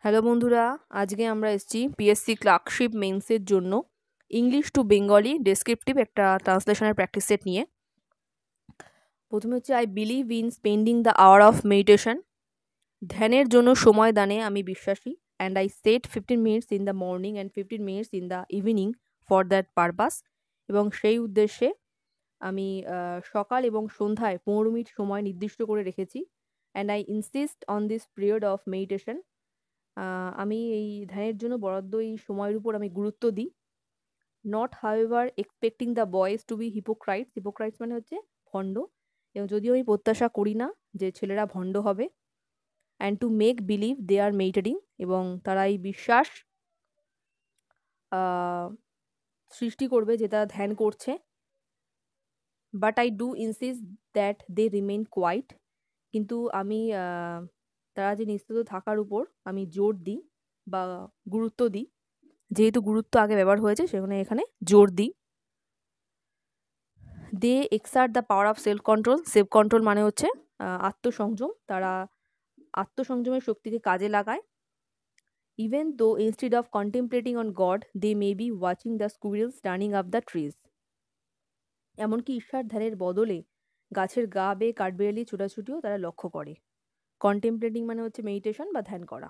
Hello বন্ধুরা, আজকে আমরা এসেছি পিএসসি ক্লার্কশিপ মেন্সের জন্য ইংলিশ টু বেঙ্গলি ডেসক্রিপটিভ একটা ট্রান্সলেশনের প্র্যাকটিস সেট নিয়ে। প্রথমে হচ্ছে I believe in spending the hour of meditation. ধ্যানের জন্য সময় দানে আমি বিশ্বাসী। And I set 15 minutes in the morning and 15 minutes in the evening for that purpose. এবং সেই উদ্দেশ্যে আমি সকাল এবং সন্ধ্যায় 15 মিনিট সময় নির্দিষ্ট করে রেখেছি। And I insist on this period of meditation. আমি এই ধ্যানের জন্য বরাদ্দ এই সময়ের উপর আমি গুরুত্ব দিই। Not however expecting the boys to be hypocrites. Hypocrites মানে হচ্ছে ভণ্ড, এবং যদিও আমি প্রত্যাশা করি না যে ছেলেরা ভণ্ড হবে। And to make believe they are meditating, এবং তারা এই বিশ্বাস সৃষ্টি করবে যে তারা ধ্যান করছে। But I do insist that they remain quiet. কিন্তু আমি তারা যে নিস্তব্ধ থাকার উপর আমি জোর দিই বা গুরুত্ব দিই। যেহেতু গুরুত্ব আগে ব্যবহার হয়েছে সেখানে এখানে জোর দিই। They exert the power of self control. Self control মানে হচ্ছে আত্মসংযম। তারা আত্মসংযমের শক্তিকে কাজে লাগায়। Even though instead of contemplating on God they may be watching the squirrels running up the trees. এমনকি ঈশ্বর ধ্যানের বদলে গাছের গা বেয়ে কাঠবেড়ালি ছোটাছুটিও তারা লক্ষ্য করে। কন্টেম্পলেটিং মানে হচ্ছে মেডিটেশন বা ধ্যান করা।